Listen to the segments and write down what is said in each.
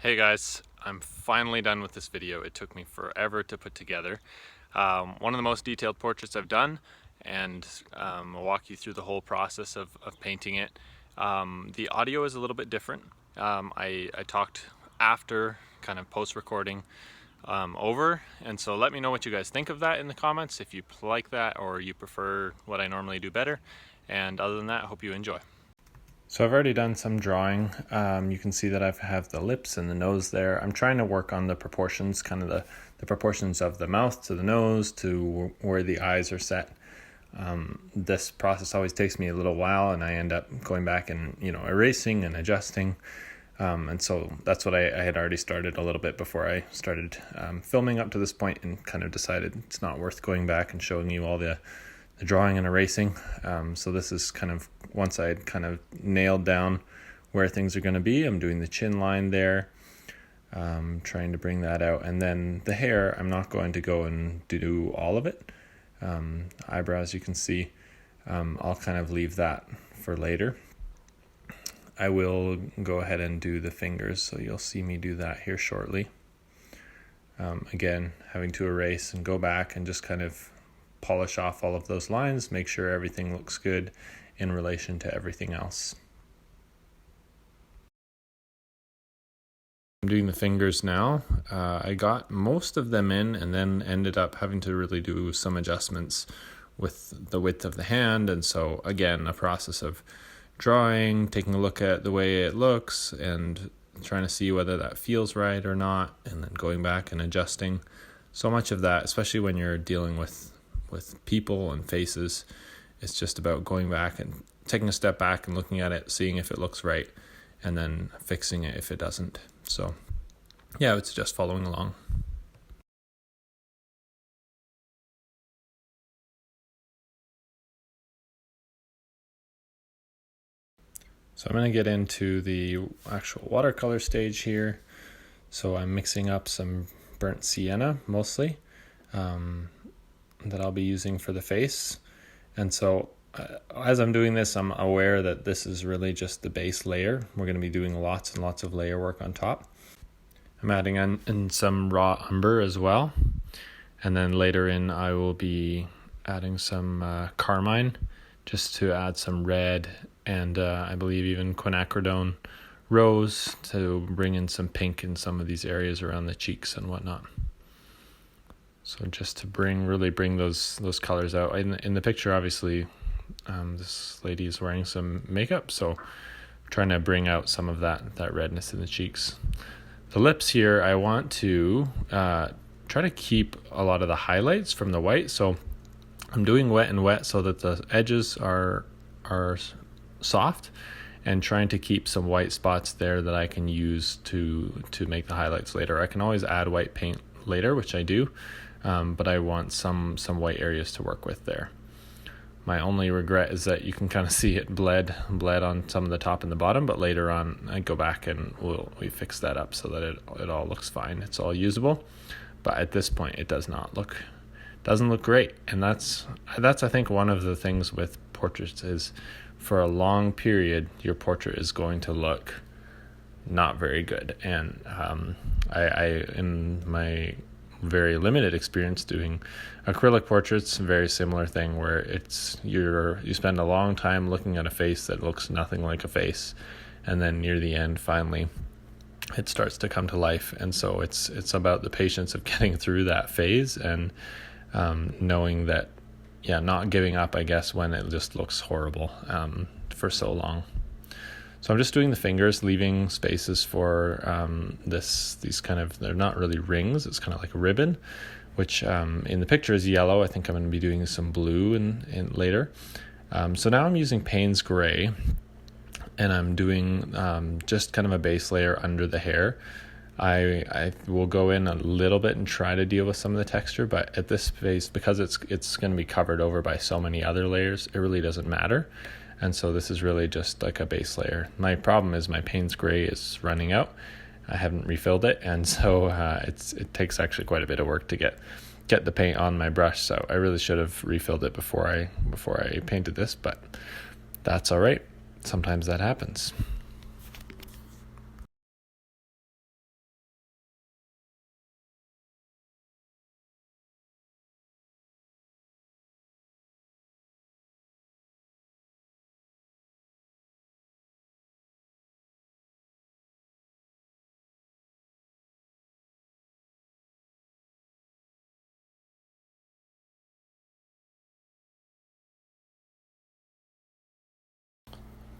Hey guys, I'm finally done with this video. It took me forever to put together. One of the most detailed portraits I've done, and I'll walk you through the whole process of painting it. The audio is a little bit different. I talked after, kind of post-recording over, and so let me know what you guys think of that in the comments, if you like that or you prefer what I normally do better. And other than that, I hope you enjoy. So I've already done some drawing. You can see that I have the lips and the nose there. I'm trying to work on the proportions, kind of the proportions of the mouth to the nose to where the eyes are set. This process always takes me a little while, and I end up going back and erasing and adjusting. And so that's what I had already started a little bit before I started filming up to this point, and kind of decided it's not worth going back and showing you all the drawing and erasing. So this is kind of, once I kind of nailed down where things are going to be, I'm doing the chin line there, trying to bring that out. And then the hair, I'm not going to go and do all of it. Eyebrows, you can see, I'll kind of leave that for later. I will go ahead and do the fingers, so you'll see me do that here shortly. Again, having to erase and go back and just kind of polish off all of those lines, make sure everything looks good in relation to everything else. I'm doing the fingers now. I got most of them in, and then ended up having to really do some adjustments with the width of the hand. And so again, a process of drawing, taking a look at the way it looks and trying to see whether that feels right or not, and then going back and adjusting. So much of that, especially when you're dealing with people and faces, it's just about going back and taking a step back and looking at it, seeing if it looks right, and then fixing it if it doesn't. So yeah, it's just following along. So I'm going to get into the actual watercolor stage here. So I'm mixing up some burnt sienna mostly, that I'll be using for the face. And so as I'm doing this, I'm aware that this is really just the base layer. We're going to be doing lots and lots of layer work on top. I'm adding in some raw umber as well. And then later in, I will be adding some carmine, just to add some red, and I believe even quinacridone rose to bring in some pink in some of these areas around the cheeks and whatnot. So just to really bring those colors out. In the picture, obviously, this lady is wearing some makeup, so I'm trying to bring out some of that redness in the cheeks. The lips here, I want to try to keep a lot of the highlights from the white. So I'm doing wet and wet so that the edges are soft, and trying to keep some white spots there that I can use to make the highlights later. I can always add white paint later, which I do. But I want some white areas to work with there. My only regret is that you can kind of see it bled on some of the top and the bottom, but later on I go back and we fix that up so that it all looks fine. It's all usable, but at this point it doesn't look great. And that's I think one of the things with portraits is, for a long period your portrait is going to look not very good. And I in my very limited experience doing acrylic portraits, very similar thing, where you spend a long time looking at a face that looks nothing like a face, and then near the end finally it starts to come to life. And so it's about the patience of getting through that phase, and knowing that, not giving up, I guess, when it just looks horrible for so long. So I'm just doing the fingers, leaving spaces for these kind of, they're not really rings, it's kind of like a ribbon, which in the picture is yellow. I think I'm going to be doing some blue in later. So now I'm using Payne's Gray, and I'm doing just kind of a base layer under the hair. I will go in a little bit and try to deal with some of the texture, but at this phase, because it's going to be covered over by so many other layers, it really doesn't matter. And so this is really just like a base layer. My problem is my Payne's Gray is running out. I haven't refilled it, and so it takes actually quite a bit of work to get the paint on my brush. So I really should have refilled it before I painted this, but that's all right. Sometimes that happens.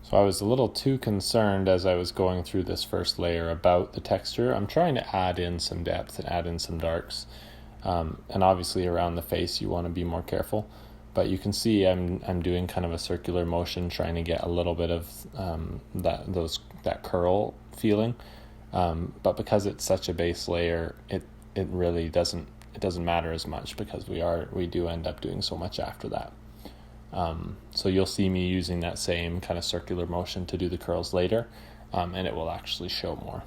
So I was a little too concerned as I was going through this first layer about the texture. I'm trying to add in some depth and add in some darks. And obviously around the face you want to be more careful. But you can see I'm doing kind of a circular motion, trying to get a little bit of that curl feeling. But because it's such a base layer, it really doesn't matter as much, because we do end up doing so much after that. So you'll see me using that same kind of circular motion to do the curls later, and it will actually show more.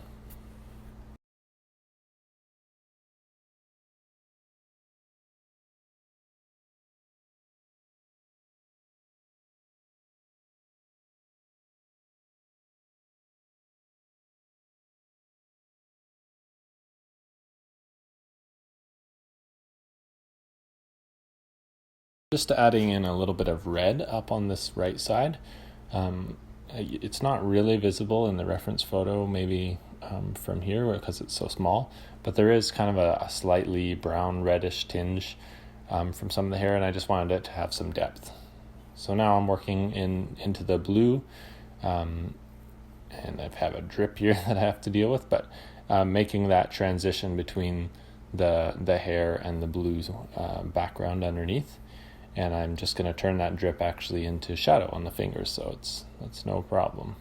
Just adding in a little bit of red up on this right side. It's not really visible in the reference photo, maybe from here because it's so small, but there is kind of a slightly brown reddish tinge from some of the hair, and I just wanted it to have some depth. So now I'm working into the blue, and I have a drip here that I have to deal with, but making that transition between the hair and the blue background underneath. And I'm just going to turn that drip actually into shadow on the fingers, so it's no problem.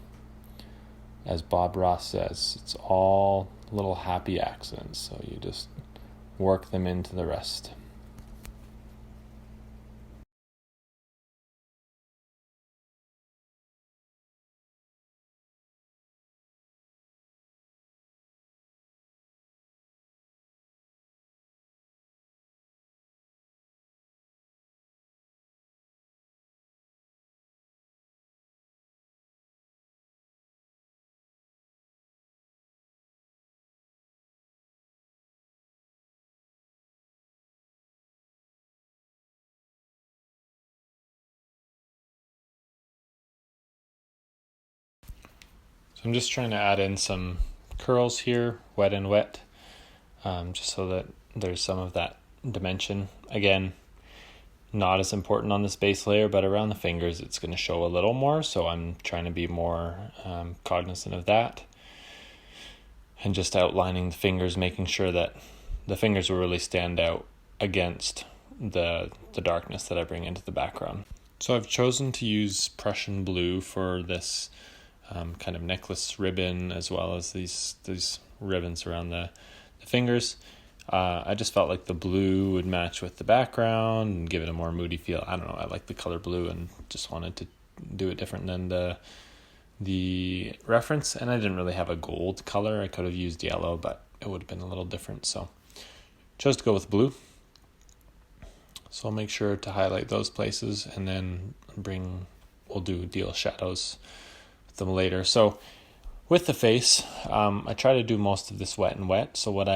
As Bob Ross says, it's all little happy accidents, so you just work them into the rest. So I'm just trying to add in some curls here, wet and wet, just so that there's some of that dimension. Again, not as important on this base layer, but around the fingers it's going to show a little more, so I'm trying to be more cognizant of that. And just outlining the fingers, making sure that the fingers will really stand out against the darkness that I bring into the background. So I've chosen to use Prussian blue for this kind of necklace ribbon, as well as these ribbons around the fingers. I just felt like the blue would match with the background and give it a more moody feel. I don't know, I like the color blue and just wanted to do it different than the reference. And I didn't really have a gold color. I could have used yellow, but it would have been a little different, so chose to go with blue. So I'll make sure to highlight those places, and then we'll deal shadows with them later. So with the face, I try to do most of this wet and wet. So what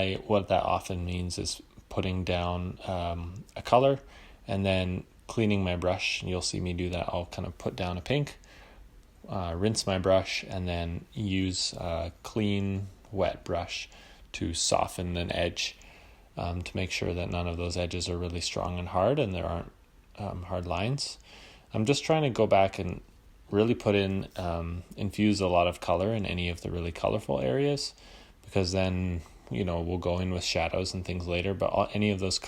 that often means is putting down a color and then cleaning my brush. You'll see me do that. I'll kind of put down a pink, rinse my brush, and then use a clean wet brush to soften an edge, to make sure that none of those edges are really strong and hard and there aren't hard lines. I'm just trying to go back and really put in, infuse a lot of color in any of the really colorful areas, because then, we'll go in with shadows and things later, but any of those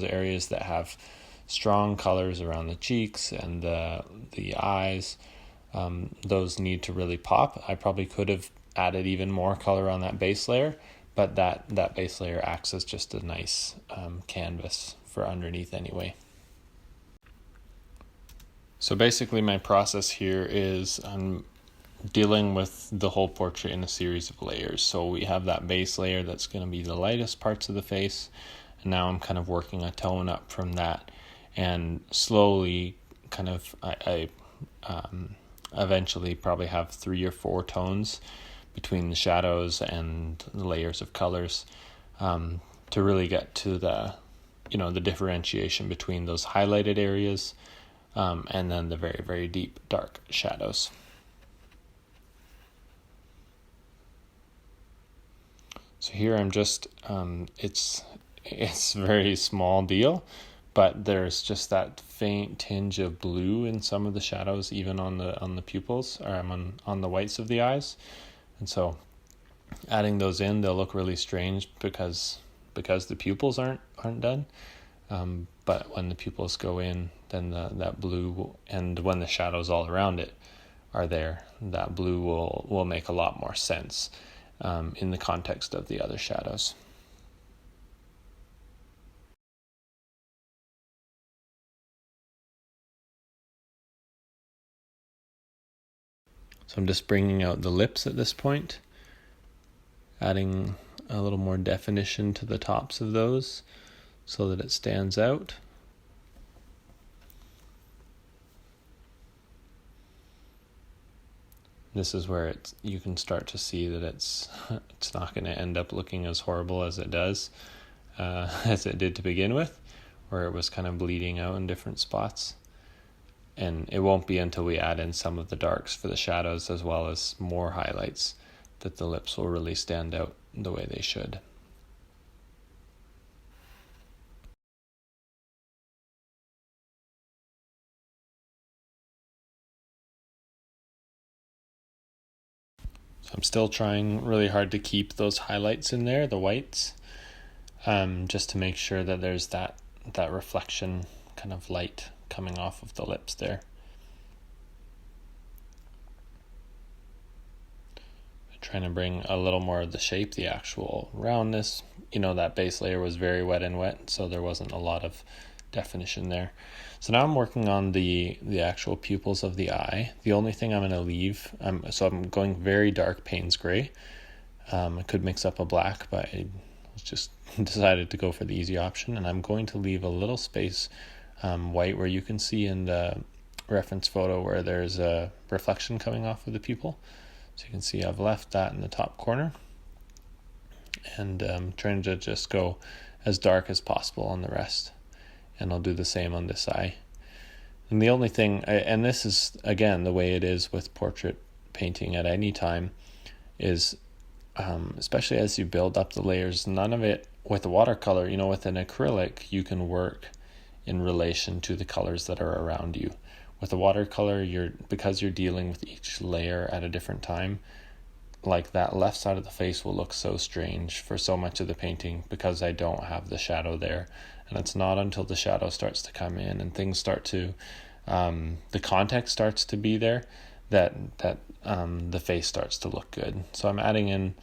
areas that have strong colors around the cheeks and the eyes, those need to really pop. I probably could have added even more color on that base layer, but that base layer acts as just a nice canvas for underneath anyway. So basically my process here is I'm dealing with the whole portrait in a series of layers. So we have that base layer that's going to be the lightest parts of the face, and now I'm kind of working a tone up from that, and slowly kind of I eventually probably have 3 or 4 tones between the shadows and the layers of colors, to really get to the differentiation between those highlighted areas and then the very, very deep dark shadows. So here I'm just, it's a very small deal, but there's just that faint tinge of blue in some of the shadows, even on the pupils, or on the whites of the eyes. And so adding those in, they'll look really strange because the pupils aren't done. But when the pupils go in, then that blue, and when the shadows all around it are there, that blue will make a lot more sense in the context of the other shadows. So I'm just bringing out the lips at this point, adding a little more definition to the tops of those so that it stands out. This is where you can start to see that it's not going to end up looking as horrible as it does, as it did to begin with, where it was kind of bleeding out in different spots. And it won't be until we add in some of the darks for the shadows as well as more highlights that the lips will really stand out the way they should. So I'm still trying really hard to keep those highlights in there, the whites, just to make sure that there's that reflection kind of light coming off of the lips there. I'm trying to bring a little more of the shape, the actual roundness. That base layer was very wet, so there wasn't a lot of definition there. So now I'm working on the actual pupils of the eye. The only thing I'm going to leave, so I'm going very dark Payne's gray. I could mix up a black, but I just decided to go for the easy option, and I'm going to leave a little space white where you can see in the reference photo where there's a reflection coming off of the pupil. So you can see I've left that in the top corner, and trying to just go as dark as possible on the rest. And I'll do the same on this eye. And the only thing, and this is again the way it is with portrait painting at any time, is especially as you build up the layers, none of it with a watercolor, with an acrylic, you can work in relation to the colors that are around you. With a watercolor, because you're dealing with each layer at a different time, like that left side of the face will look so strange for so much of the painting because I don't have the shadow there. And it's not until the shadow starts to come in and things start to, the context starts to be there, that the face starts to look good. So I'm adding in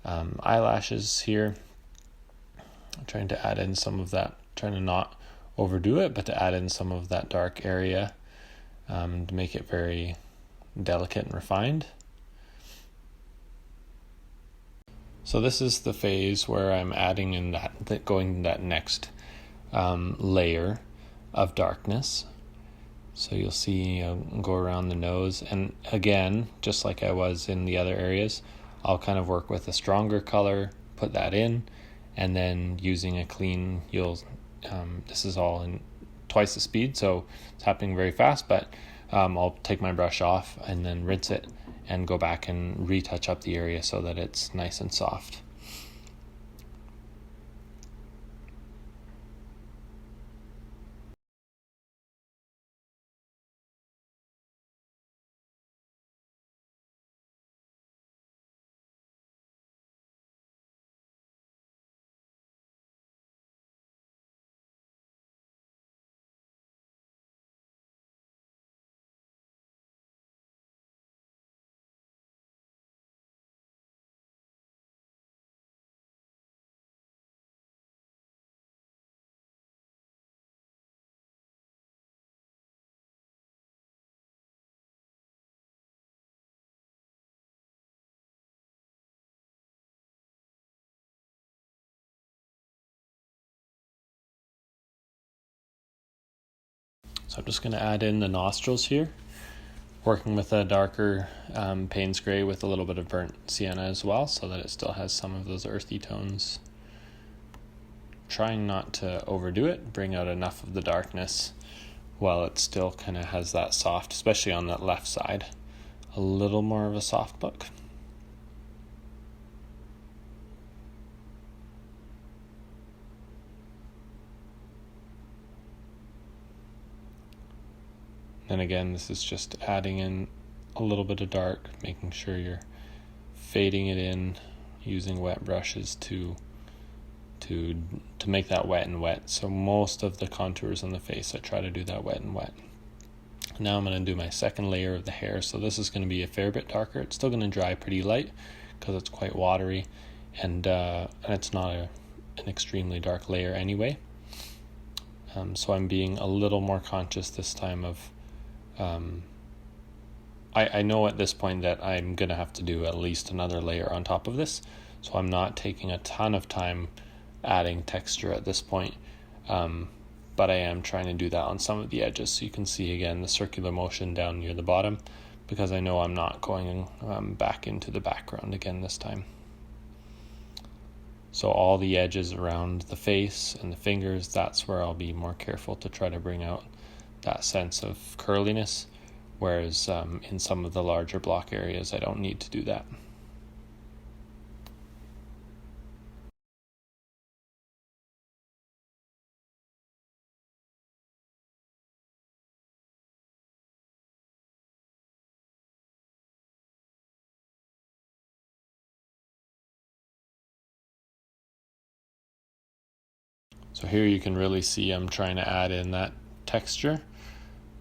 eyelashes here. I'm trying to add in some of that, trying to not overdo it, but to add in some of that dark area to make it very delicate and refined. So this is the phase where I'm adding in that next layer of darkness. So you'll see go around the nose, and again, just like I was in the other areas, I'll kind of work with a stronger color, put that in, and then using a clean, this is all in twice the speed, so it's happening very fast, but I'll take my brush off and then rinse it and go back and retouch up the area so that it's nice and soft. So I'm just going to add in the nostrils here, working with a darker Payne's gray with a little bit of burnt sienna as well, so that it still has some of those earthy tones. Trying not to overdo it, bring out enough of the darkness while it still kind of has that soft, especially on that left side, a little more of a soft look. And again, this is just adding in a little bit of dark, making sure you're fading it in, using wet brushes to make that wet and wet. So most of the contours on the face, I try to do that wet and wet. Now I'm going to do my second layer of the hair. So this is going to be a fair bit darker. It's still going to dry pretty light because it's quite watery, and it's not an extremely dark layer anyway. So I'm being a little more conscious this time of I know at this point that I'm going to have to do at least another layer on top of this, so I'm not taking a ton of time adding texture at this point, but I am trying to do that on some of the edges, so you can see again the circular motion down near the bottom, because I know I'm not going back into the background again this time. So all the edges around the face and the fingers, that's where I'll be more careful to try to bring out that sense of curliness, whereas in some of the larger block areas I don't need to do that. So here you can really see I'm trying to add in that texture.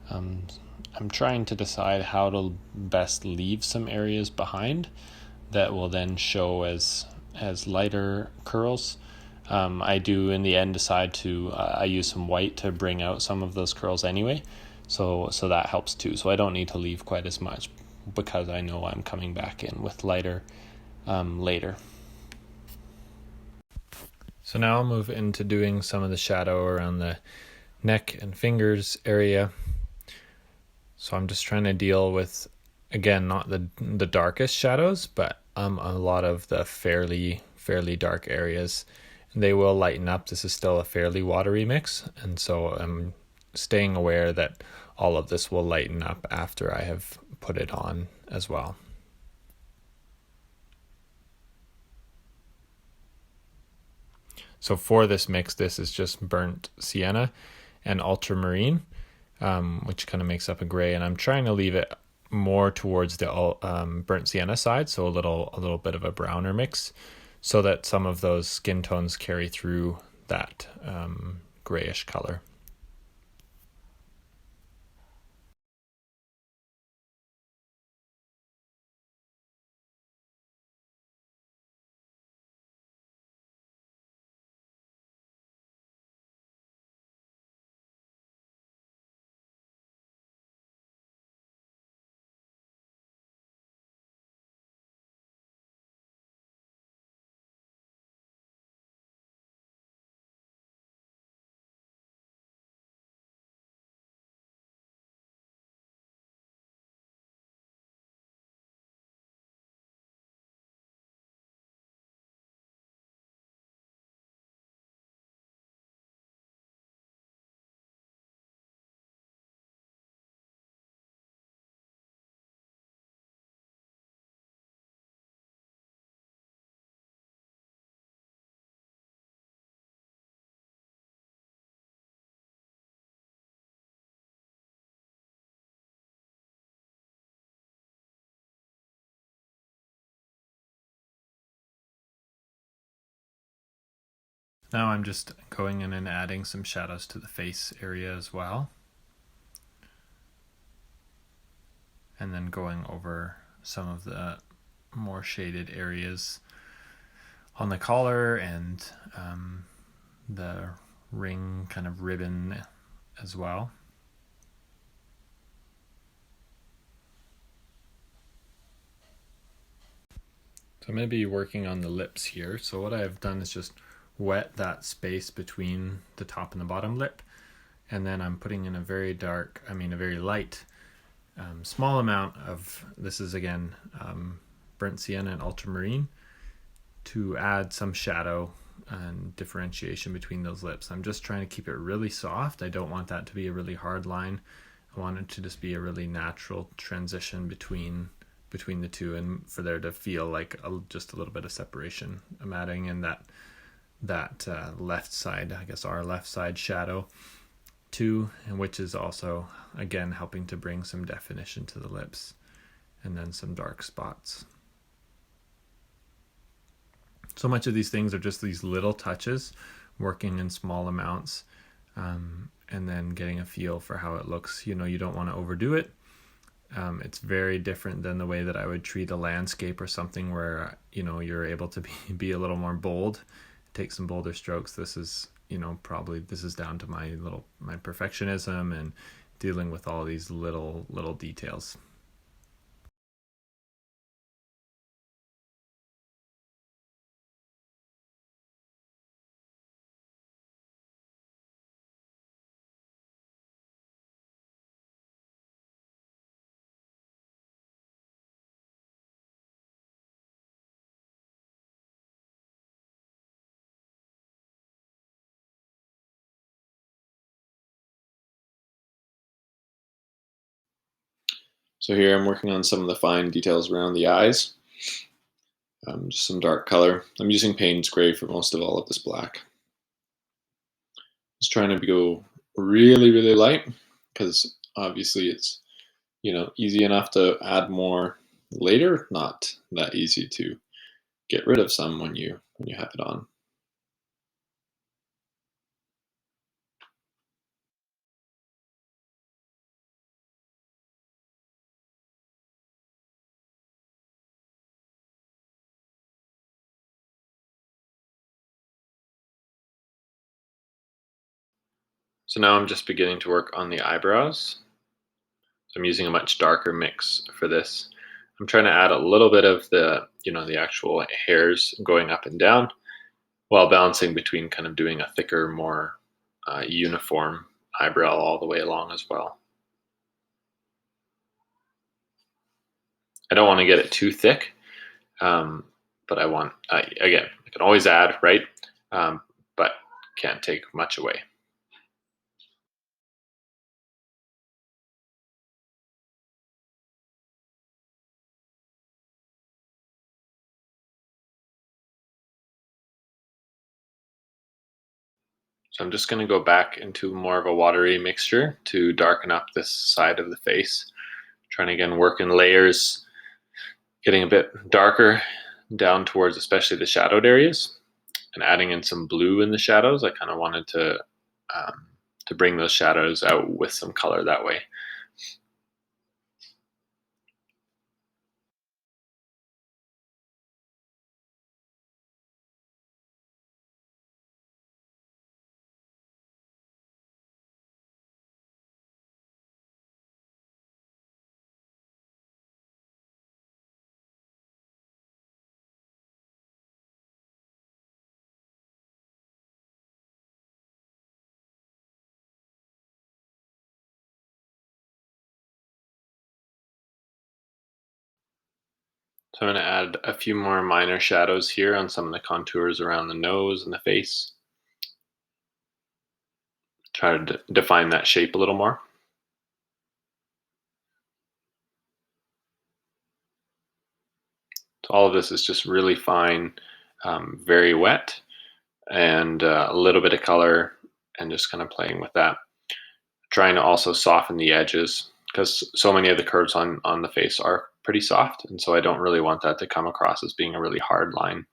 I'm trying to decide how to best leave some areas behind that will then show as lighter curls. I do in the end decide to I use some white to bring out some of those curls anyway, so that helps too. So I don't need to leave quite as much because I know I'm coming back in with lighter later. So now I'll move into doing some of the shadow around the neck and fingers area. So I'm just trying to deal with, again, not the darkest shadows, but a lot of the fairly dark areas. And they will lighten up. This is still a fairly watery mix, and so I'm staying aware that all of this will lighten up after I have put it on as well. So for this mix, this is just burnt sienna and ultramarine, which kind of makes up a gray, and I'm trying to leave it more towards the burnt sienna side, so a little bit of a browner mix, so that some of those skin tones carry through that grayish color. Now I'm just going in and adding some shadows to the face area as well. And then going over some of the more shaded areas on the collar and the ring kind of ribbon as well. So I'm going to be working on the lips here. So what I've done is just wet that space between the top and the bottom lip, and then I'm putting in a very light small amount of, this is again burnt sienna and ultramarine, to add some shadow and differentiation between those lips. I'm just trying to keep it really soft. I don't want that to be a really hard line. I want it to just be a really natural transition between the two, and for there to feel like just a little bit of separation. I'm adding in that left side, I guess our left side shadow, too, and which is also, again, helping to bring some definition to the lips, and then some dark spots. So much of these things are just these little touches, working in small amounts, and then getting a feel for how it looks. You don't want to overdo it. It's very different than the way that I would treat a landscape or something where, you're able to be a little more bold, take some bolder strokes. This is, probably this is down to my perfectionism and dealing with all these little details. So here I'm working on some of the fine details around the eyes. Just some dark color. I'm using Payne's gray for most of all of this black. Just trying to go really, really light, because obviously it's, easy enough to add more later, not that easy to get rid of some when you have it on. So now I'm just beginning to work on the eyebrows. So I'm using a much darker mix for this. I'm trying to add a little bit of the actual hairs going up and down, while balancing between kind of doing a thicker, more uniform eyebrow all the way along as well. I don't want to get it too thick, but I want, again, I can always add, right? But can't take much away. So I'm just going to go back into more of a watery mixture to darken up this side of the face. Trying to, again, work in layers, getting a bit darker down towards especially the shadowed areas, and adding in some blue in the shadows. I kind of wanted to bring those shadows out with some color that way. So I'm going to add a few more minor shadows here on some of the contours around the nose and the face. Try to define that shape a little more. So all of this is just really fine, very wet, and a little bit of color, and just kind of playing with that. Trying to also soften the edges, because so many of the curves on the face are pretty soft, and so I don't really want that to come across as being a really hard line.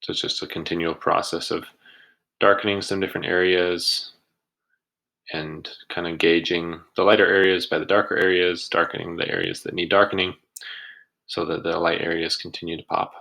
So it's just a continual process of darkening some different areas and kind of gauging the lighter areas by the darker areas, darkening the areas that need darkening so that the light areas continue to pop.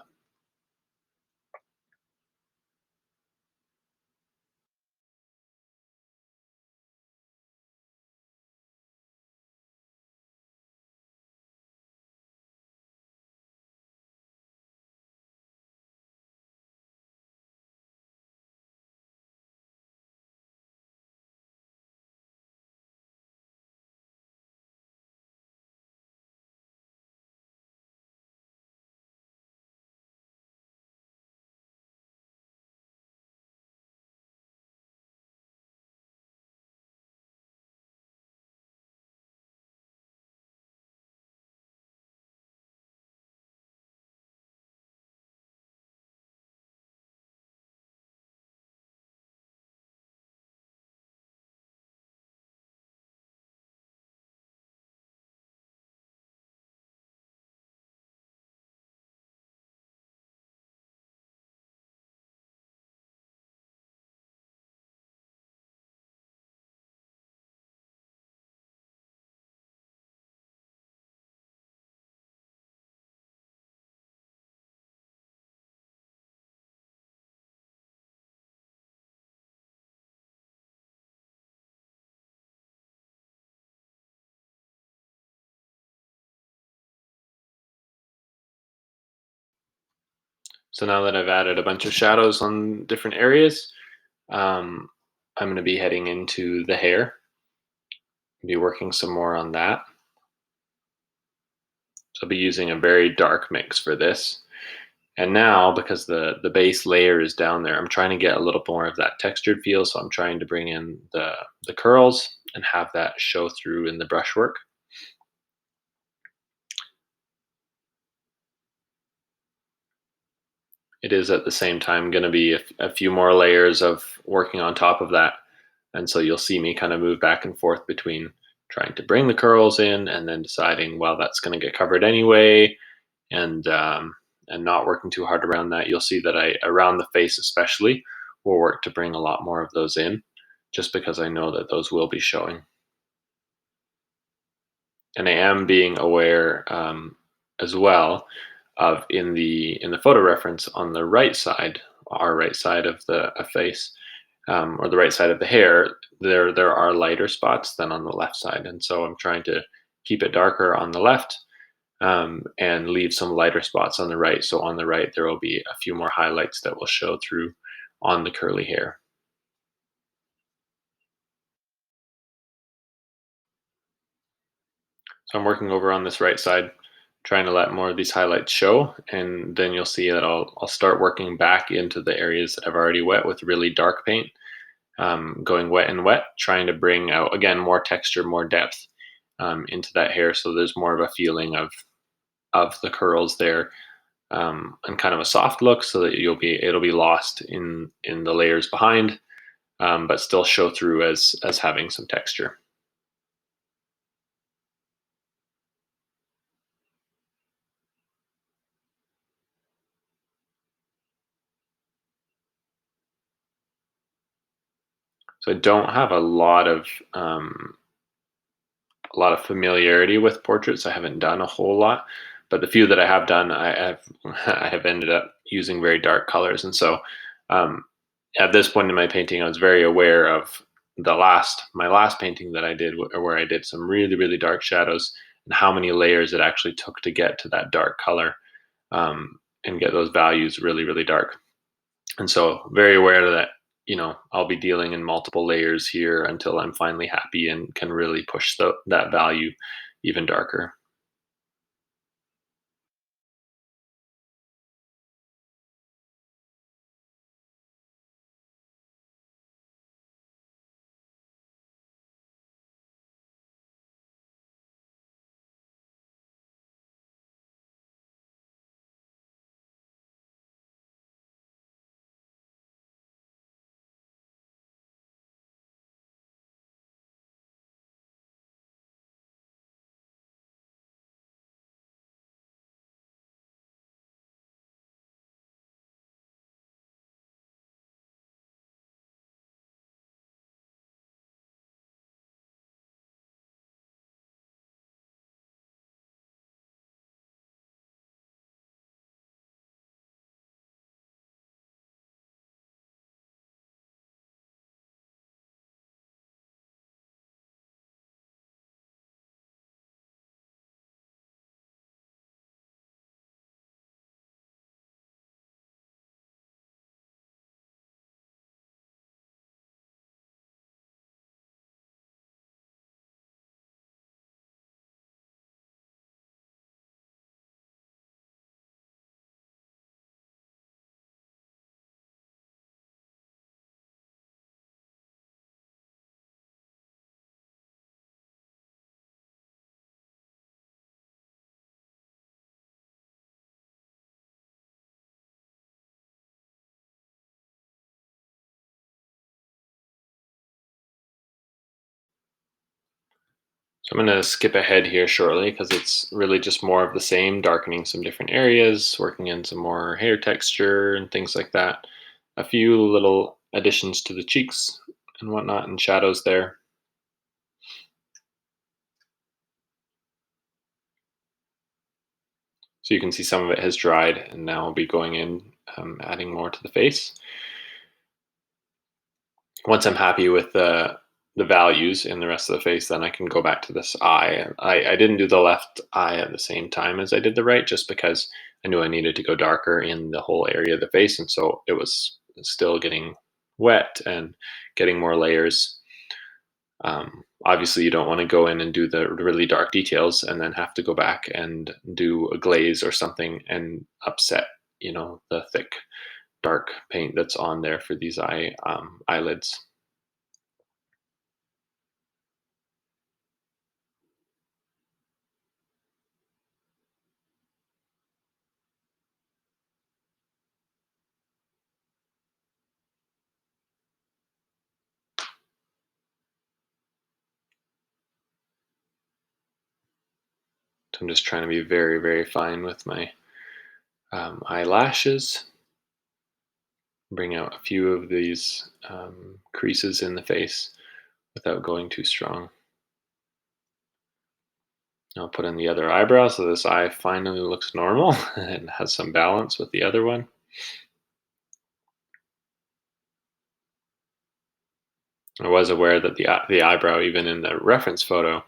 So now that I've added a bunch of shadows on different areas, I'm going to be heading into the hair, be working some more on that. So I'll be using a very dark mix for this. And now, because the base layer is down there, I'm trying to get a little more of that textured feel. So I'm trying to bring in the curls and have that show through in the brushwork. It is at the same time going to be a few more layers of working on top of that. And so you'll see me kind of move back and forth between trying to bring the curls in and then deciding, well, that's going to get covered anyway, and not working too hard around that. You'll see that I around the face especially will work to bring a lot more of those in, just because I know that those will be showing. And I am being aware as well of in the photo reference on the right side, our right side of the face, or the right side of the hair, there are lighter spots than on the left side, and so I'm trying to keep it darker on the left, and leave some lighter spots on the right. So on the right, there will be a few more highlights that will show through on the curly hair. So I'm working over on this right side, trying to let more of these highlights show, and then you'll see that I'll start working back into the areas that I've already wet with really dark paint, going wet and wet, trying to bring out again more texture, more depth into that hair, so there's more of a feeling of the curls there, and kind of a soft look, so that it'll be lost in the layers behind, but still show through as having some texture. So I don't have a lot of familiarity with portraits. I haven't done a whole lot, but the few that I have done, I have I have ended up using very dark colors, and so um, at this point in my painting, I was very aware of my last painting that I did, where I did some really dark shadows, and how many layers it actually took to get to that dark color, and get those values really dark. And so very aware that, I'll be dealing in multiple layers here until I'm finally happy and can really push that value even darker. So I'm going to skip ahead here shortly because it's really just more of the same, darkening some different areas, working in some more hair texture and things like that. A few little additions to the cheeks and whatnot, and shadows there. So you can see some of it has dried, and now I'll be going in, adding more to the face. Once I'm happy with the values in the rest of the face, then I can go back to this eye. I didn't do the left eye at the same time as I did the right, just because I knew I needed to go darker in the whole area of the face, and so it was still getting wet and getting more layers. Obviously, you don't want to go in and do the really dark details and then have to go back and do a glaze or something and upset, the thick dark paint that's on there for these eyelids. So I'm just trying to be very, very fine with my eyelashes. Bring out a few of these creases in the face without going too strong. I'll put in the other eyebrow so this eye finally looks normal and has some balance with the other one. I was aware that the eyebrow, even in the reference photo,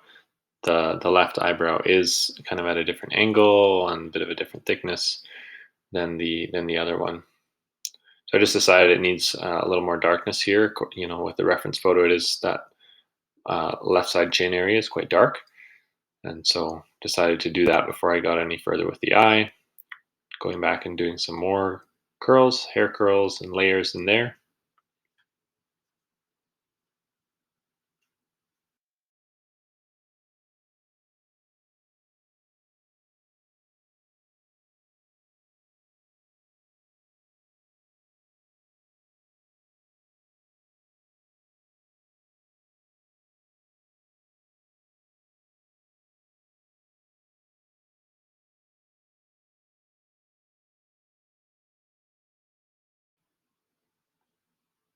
the left eyebrow is kind of at a different angle and a bit of a different thickness than the other one. So I just decided it needs a little more darkness here. With the reference photo, it is that left side chin area is quite dark, and so decided to do that before I got any further with the eye. Going back and doing some more curls, hair curls, and layers in there.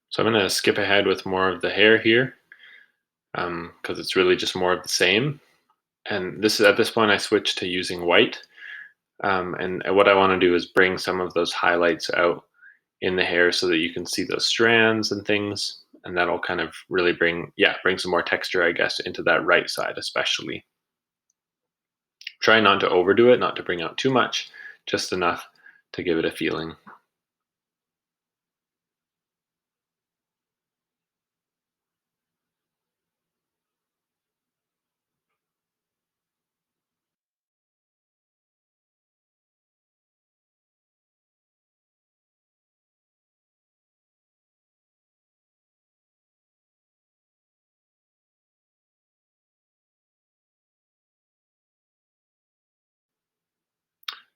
So I'm going to skip ahead with more of the hair here because it's really just more of the same. And at this point I switched to using white. And what I want to do is bring some of those highlights out in the hair so that you can see those strands and things. And that'll kind of really bring some more texture, I guess, into that right side, especially. Try not to overdo it, not to bring out too much, just enough to give it a feeling.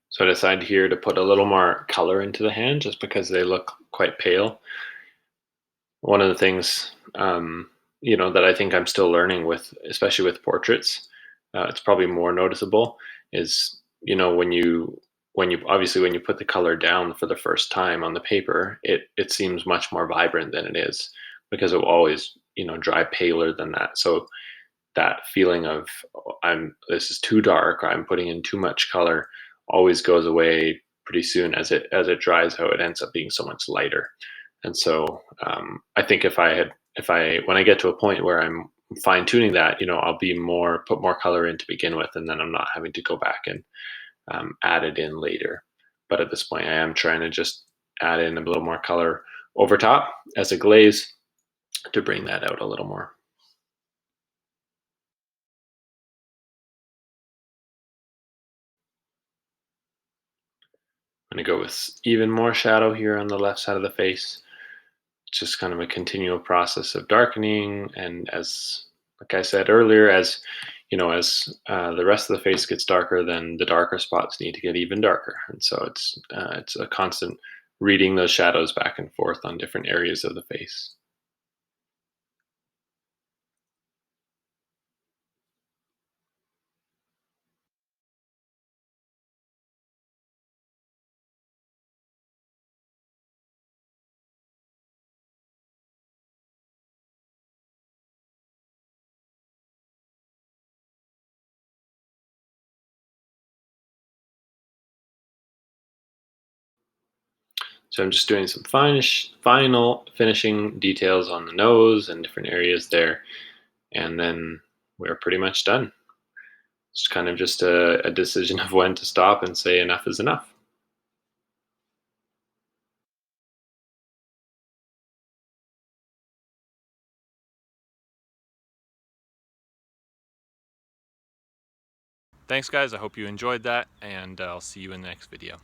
So I decided here to put a little more color into the hand just because they look quite pale. One of the things, that I think I'm still learning with, especially with portraits, it's probably more noticeable, is, when you put the color down for the first time on the paper, it seems much more vibrant than it is because it will always, dry paler than that. So that feeling of this is too dark or I'm putting in too much color always goes away pretty soon as it dries out. It ends up being so much lighter. And so I think if I when I get to a point where I'm fine tuning that, I'll put more color in to begin with, and then I'm not having to go back and add it in later. But at this point, I am trying to just add in a little more color over top as a glaze to bring that out a little more. I'm going to go with even more shadow here on the left side of the face. It's just kind of a continual process of darkening, and like I said earlier, as the rest of the face gets darker, then the darker spots need to get even darker, and so it's a constant reading those shadows back and forth on different areas of the face. So I'm just doing some final finishing details on the nose and different areas there, and then we're pretty much done. It's kind of just a decision of when to stop and say enough is enough. Thanks guys, I hope you enjoyed that, and I'll see you in the next video.